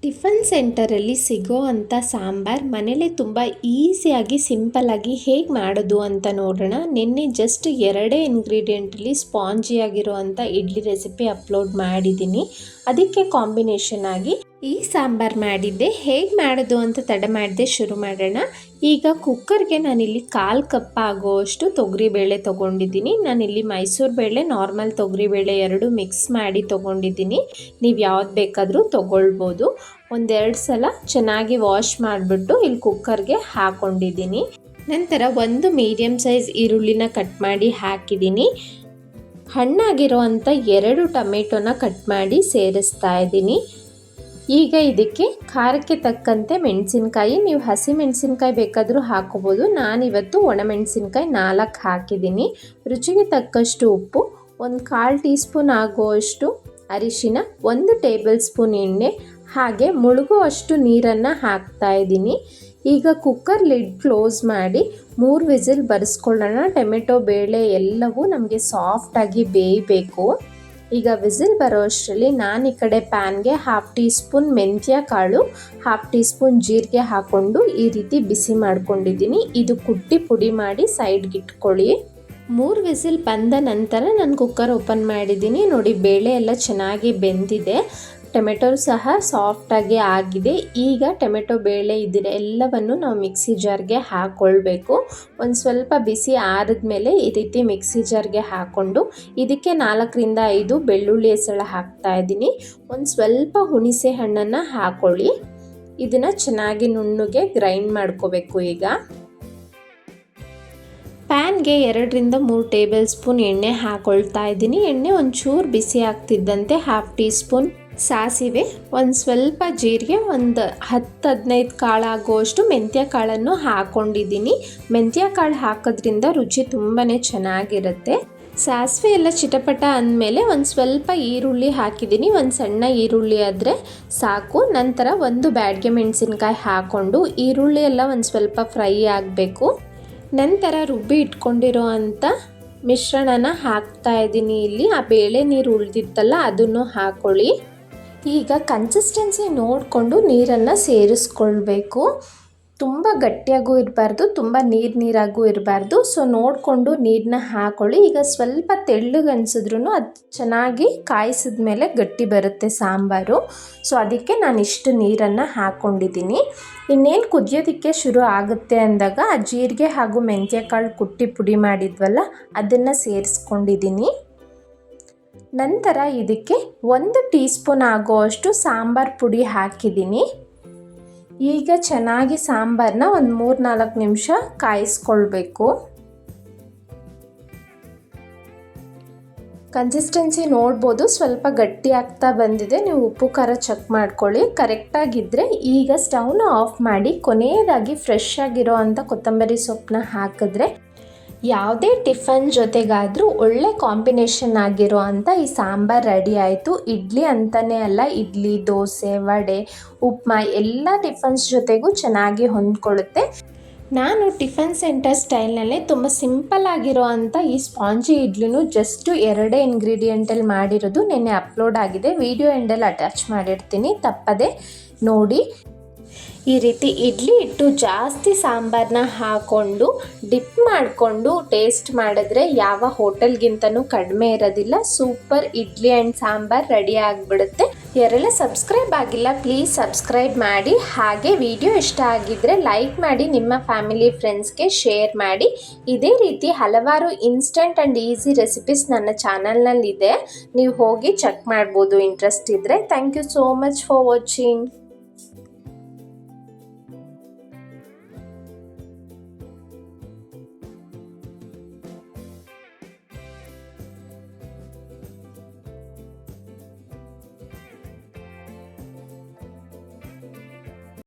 Tiffin ಸೆಂಟರಲ್ಲಿ ಸಿಗೋ ಅಂಥ ಸಾಂಬಾರ್ ಮನೇಲೇ ತುಂಬ ಈಸಿಯಾಗಿ ಸಿಂಪಲ್ಲಾಗಿ ಹೇಗೆ ಮಾಡೋದು ಅಂತ ನೋಡೋಣ. ನಿನ್ನೆ ಜಸ್ಟ್ 2 ಇಂಗ್ರೀಡಿಯೆಂಟಲ್ಲಿ ಸ್ಪಾಂಜಿಯಾಗಿರೋ ಅಂಥ ಇಡ್ಲಿ ರೆಸಿಪಿ ಅಪ್ಲೋಡ್ ಮಾಡಿದ್ದೀನಿ. ಅದಕ್ಕೆ ಕಾಂಬಿನೇಷನ್ ಆಗಿ ಈ ಸಾಂಬಾರ್ ಮಾಡಿದ್ದೆ. ಹೇಗೆ ಮಾಡೋದು ಅಂತ ತಡ ಮಾಡಿದೆ, ಶುರು ಮಾಡೋಣ. ಈಗ ಕುಕ್ಕರ್ಗೆ ನಾನಿಲ್ಲಿ 1/4 ಕಪ್ ಆಗೋಷ್ಟು ತೊಗರಿಬೇಳೆ ತೊಗೊಂಡಿದ್ದೀನಿ. ನಾನಿಲ್ಲಿ ಮೈಸೂರು ಬೇಳೆ, ನಾರ್ಮಲ್ ತೊಗರಿಬೇಳೆ ಎರಡು ಮಿಕ್ಸ್ ಮಾಡಿ ತೊಗೊಂಡಿದ್ದೀನಿ. ನೀವು ಯಾವ್ದು ಬೇಕಾದರೂ ತೊಗೊಳ್ಬೋದು. 1-2 ಸಲ ಚೆನ್ನಾಗಿ ವಾಶ್ ಮಾಡಿಬಿಟ್ಟು ಇಲ್ಲಿ ಕುಕ್ಕರ್ಗೆ ಹಾಕ್ಕೊಂಡಿದ್ದೀನಿ. ನಂತರ ಒಂದು ಮೀಡಿಯಮ್ ಸೈಜ್ ಈರುಳ್ಳಿನ ಕಟ್ ಮಾಡಿ ಹಾಕಿದ್ದೀನಿ. ಹಣ್ಣಾಗಿರೋ ಅಂಥ 2 ಟೊಮೆಟೊನ ಕಟ್ ಮಾಡಿ ಸೇರಿಸ್ತಾ ಇದ್ದೀನಿ. ಈಗ ಇದಕ್ಕೆ ಖಾರಕ್ಕೆ ತಕ್ಕಂತೆ ಮೆಣಸಿನ್ಕಾಯಿ, ನೀವು ಹಸಿ ಮೆಣಸಿನ್ಕಾಯಿ ಬೇಕಾದರೂ ಹಾಕೋಬೋದು. ನಾನಿವತ್ತು ಒಣಮೆಣಸಿನ್ಕಾಯಿ 4 ಹಾಕಿದ್ದೀನಿ. ರುಚಿಗೆ ತಕ್ಕಷ್ಟು ಉಪ್ಪು, 1/4 ಟೀ ಸ್ಪೂನ್ ಆಗುವಷ್ಟು ಅರಿಶಿನ, 1 ಟೇಬಲ್ ಸ್ಪೂನ್ ಎಣ್ಣೆ, ಹಾಗೆ ಮುಳುಗುವಷ್ಟು ನೀರನ್ನು ಹಾಕ್ತಾ ಇದ್ದೀನಿ. ಈಗ ಕುಕ್ಕರ್ ಲಿಡ್ ಕ್ಲೋಸ್ ಮಾಡಿ 3 ವಿಸಿಲ್ ಬರೆಸ್ಕೊಳ್ಳೋಣ. ಟೊಮೆಟೊ ಬೇಳೆ ಎಲ್ಲವೂ ನಮಗೆ ಸಾಫ್ಟಾಗಿ ಬೇಯಬೇಕು. ಈಗ ವಿಸಿಲ್ ಬರೋ ಅಷ್ಟರಲ್ಲಿ ನಾನು ಈ ಕಡೆ ಪ್ಯಾನ್ಗೆ 1/2 ಟೀ ಸ್ಪೂನ್ ಮೆಂತ್ಯ ಕಾಳು, 1/2 ಟೀ ಸ್ಪೂನ್ ಜೀರಿಗೆ ಹಾಕ್ಕೊಂಡು ಈ ರೀತಿ ಬಿಸಿ ಮಾಡ್ಕೊಂಡಿದ್ದೀನಿ. ಇದು ಕುಟ್ಟಿ ಪುಡಿ ಮಾಡಿ ಸೈಡ್ಗೆ ಇಟ್ಕೊಳ್ಳಿ. 3 ವಿಸಿಲ್ ಬಂದ ನಂತರ ನಾನು ಕುಕ್ಕರ್ ಓಪನ್ ಮಾಡಿದ್ದೀನಿ. ನೋಡಿ, ಬೇಳೆ ಎಲ್ಲ ಚೆನ್ನಾಗಿ ಬೆಂದಿದೆ, ಟೊಮೆಟೊ ಸಹ ಸಾಫ್ಟಾಗಿ ಆಗಿದೆ. ಈಗ ಟೊಮೆಟೊ ಬೇಳೆ ಎಲ್ಲವನ್ನು ನಾವು ಮಿಕ್ಸಿ ಜಾರ್ಗೆ ಹಾಕ್ಕೊಳ್ಬೇಕು. ಒಂದು ಸ್ವಲ್ಪ ಬಿಸಿ ಆರಿದ್ಮೇಲೆ ಈ ರೀತಿ ಮಿಕ್ಸಿ ಜಾರ್ಗೆ ಹಾಕ್ಕೊಂಡು ಇದಕ್ಕೆ 4ರಿಂದ 5 ಬೆಳ್ಳುಳ್ಳಿ ಹೆಸಳು ಹಾಕ್ತಾ ಇದ್ದೀನಿ. ಒಂದು ಸ್ವಲ್ಪ ಹುಣಸೆ ಹಣ್ಣನ್ನು ಹಾಕ್ಕೊಳ್ಳಿ. ಇದನ್ನು ಚೆನ್ನಾಗಿ ನುಣ್ಣಗೆ ಗ್ರೈಂಡ್ ಮಾಡ್ಕೋಬೇಕು. ಈಗ ಪ್ಯಾನ್ಗೆ 2ರಿಂದ 3 ಟೇಬಲ್ ಸ್ಪೂನ್ ಎಣ್ಣೆ ಹಾಕ್ಕೊಳ್ತಾ ಇದ್ದೀನಿ. ಎಣ್ಣೆ ಒಂಚೂರು ಬಿಸಿ ಆಗ್ತಿದ್ದಂತೆ 1/2 ಟೀ ಸ್ಪೂನ್ ಸಾಸಿವೆ, ಒಂದು ಸ್ವಲ್ಪ ಜೀರಿಗೆ, ಒಂದು 10-15 ಕಾಳಾಗುವಷ್ಟು ಮೆಂತ್ಯ ಕಾಳನ್ನು ಹಾಕ್ಕೊಂಡಿದ್ದೀನಿ. ಮೆಂತ್ಯ ಕಾಳು ಹಾಕೋದ್ರಿಂದ ರುಚಿ ತುಂಬಾ ಚೆನ್ನಾಗಿರುತ್ತೆ. ಸಾಸಿವೆ ಎಲ್ಲ ಚಿಟಪಟ ಅಂದಮೇಲೆ ಒಂದು ಸ್ವಲ್ಪ ಈರುಳ್ಳಿ ಹಾಕಿದ್ದೀನಿ. ಒಂದು ಸಣ್ಣ ಈರುಳ್ಳಿ ಆದರೆ ಸಾಕು. ನಂತರ 1 ಬ್ಯಾಡಗೆ ಮೆಣಸಿನ್ಕಾಯಿ ಹಾಕ್ಕೊಂಡು ಈರುಳ್ಳಿ ಎಲ್ಲ ಒಂದು ಸ್ವಲ್ಪ ಫ್ರೈ ಆಗಬೇಕು. ನಂತರ ರುಬ್ಬಿ ಇಟ್ಕೊಂಡಿರೋ ಅಂಥ ಮಿಶ್ರಣನ ಹಾಕ್ತಾ ಇದ್ದೀನಿ. ಇಲ್ಲಿ ಆ ಬೇಳೆ ನೀರು ಉಳಿದಿತ್ತಲ್ಲ ಅದನ್ನು ಹಾಕ್ಕೊಳ್ಳಿ. ಈಗ ಕನ್ಸಿಸ್ಟೆನ್ಸಿ ನೋಡಿಕೊಂಡು ನೀರನ್ನು ಸೇರಿಸ್ಕೊಳ್ಬೇಕು. ತುಂಬ ಗಟ್ಟಿಯಾಗೂ ಇರಬಾರ್ದು, ತುಂಬ ನೀರಾಗೂ ಇರಬಾರ್ದು. ಸೊ ನೋಡಿಕೊಂಡು ನೀರನ್ನ ಹಾಕ್ಕೊಳ್ಳಿ. ಈಗ ಸ್ವಲ್ಪ ತೆಳ್ಳಗೆ ಅನಿಸಿದ್ರೂ ಅದು ಚೆನ್ನಾಗಿ ಕಾಯಿಸಿದ ಮೇಲೆ ಗಟ್ಟಿ ಬರುತ್ತೆ ಸಾಂಬಾರು. ಸೊ ಅದಕ್ಕೆ ನಾನು ಇಷ್ಟು ನೀರನ್ನು ಹಾಕ್ಕೊಂಡಿದ್ದೀನಿ. ಇನ್ನೇನು ಕುದಿಯೋದಕ್ಕೆ ಶುರು ಆಗುತ್ತೆ ಅಂದಾಗ ಆ ಜೀರಿಗೆ ಹಾಗೂ ಮೆಂತ್ಯ ಕಾಳು ಕುಟ್ಟಿ ಪುಡಿ ಮಾಡಿದ್ವಲ್ಲ ಅದನ್ನು ಸೇರಿಸ್ಕೊಂಡಿದ್ದೀನಿ. ನಂತರ ಇದಕ್ಕೆ 1 ಟೀ ಸ್ಪೂನ್ ಆಗುವಷ್ಟು ಸಾಂಬಾರು ಪುಡಿ ಹಾಕಿದ್ದೀನಿ. ಈಗ ಚೆನ್ನಾಗಿ ಸಾಂಬಾರನ್ನ ಒಂದು 3-4 ನಿಮಿಷ ಕಾಯಿಸ್ಕೊಳ್ಬೇಕು. ಕನ್ಸಿಸ್ಟೆನ್ಸಿ ನೋಡ್ಬೋದು, ಸ್ವಲ್ಪ ಗಟ್ಟಿ ಆಗ್ತಾ ಬಂದಿದೆ. ನೀವು ಉಪ್ಪು ಖಾರ ಚೆಕ್ ಮಾಡ್ಕೊಳ್ಳಿ. ಕರೆಕ್ಟಾಗಿದ್ದರೆ ಈಗ ಸ್ಟವ್ನ ಆಫ್ ಮಾಡಿ ಕೊನೆಯದಾಗಿ ಫ್ರೆಶ್ ಆಗಿರೋ ಅಂಥ ಕೊತ್ತಂಬರಿ ಸೊಪ್ಪನ್ನ ಹಾಕಿದ್ರೆ ಯಾವುದೇ ಟಿಫನ್ ಜೊತೆಗಾದರೂ ಒಳ್ಳೆ ಕಾಂಬಿನೇಷನ್ ಆಗಿರೋ ಅಂಥ ಈ ಸಾಂಬಾರು ರೆಡಿ ಆಯಿತು. ಇಡ್ಲಿ ಅಂತಲೇ ಅಲ್ಲ, ಇಡ್ಲಿ, ದೋಸೆ, ವಡೆ, ಉಪ್ಮಾ ಎಲ್ಲ ಟಿಫನ್ಸ್ ಜೊತೆಗೂ ಚೆನ್ನಾಗಿ ಹೊಂದ್ಕೊಳ್ಳುತ್ತೆ. ನಾನು ಟಿಫನ್ ಸೆಂಟರ್ ಸ್ಟೈಲ್ನಲ್ಲೇ ತುಂಬ ಸಿಂಪಲ್ ಆಗಿರೋ ಅಂಥ ಈ ಸ್ಪಾಂಜಿ ಇಡ್ಲಿನೂ ಜಸ್ಟ್ 2 ಇಂಗ್ರೀಡಿಯೆಂಟಲ್ಲಿ ಮಾಡಿರೋದು ನೆನ್ನೆ ಅಪ್ಲೋಡ್ ಆಗಿದೆ. ವಿಡಿಯೋ ಎಂಡಲ್ಲಿ ಅಟ್ಯಾಚ್ ಮಾಡಿರ್ತೀನಿ, ತಪ್ಪದೆ ನೋಡಿ. ಈ ರೀತಿ ಇಡ್ಲಿ ಇಟ್ಟು ಜಾಸ್ತಿ ಸಾಂಬಾರನ್ನ ಹಾಕ್ಕೊಂಡು ಡಿಪ್ ಮಾಡಿಕೊಂಡು ಟೇಸ್ಟ್ ಮಾಡಿದ್ರೆ ಯಾವ ಹೋಟೆಲ್ಗಿಂತನೂ ಕಡಿಮೆ ಇರೋದಿಲ್ಲ. Super idli and sambar ready ಆಗಿಬಿಡುತ್ತೆ. ಯಾರೆಲ್ಲ ಸಬ್ಸ್ಕ್ರೈಬ್ ಆಗಿಲ್ಲ ಪ್ಲೀಸ್ ಸಬ್ಸ್ಕ್ರೈಬ್ ಮಾಡಿ. ಹಾಗೆ ವಿಡಿಯೋ ಇಷ್ಟ ಆಗಿದ್ದರೆ ಲೈಕ್ ಮಾಡಿ, ನಿಮ್ಮ ಫ್ಯಾಮಿಲಿ ಫ್ರೆಂಡ್ಸ್ಗೆ ಶೇರ್ ಮಾಡಿ. ಇದೇ ರೀತಿ ಹಲವಾರು ಇನ್ಸ್ಟೆಂಟ್ ಆ್ಯಂಡ್ ಈಸಿ ರೆಸಿಪೀಸ್ ನನ್ನ ಚಾನಲ್ನಲ್ಲಿದೆ, ನೀವು ಹೋಗಿ ಚೆಕ್ ಮಾಡ್ಬೋದು ಇಂಟ್ರೆಸ್ಟ್ ಇದ್ದರೆ. Thank you so much for watching.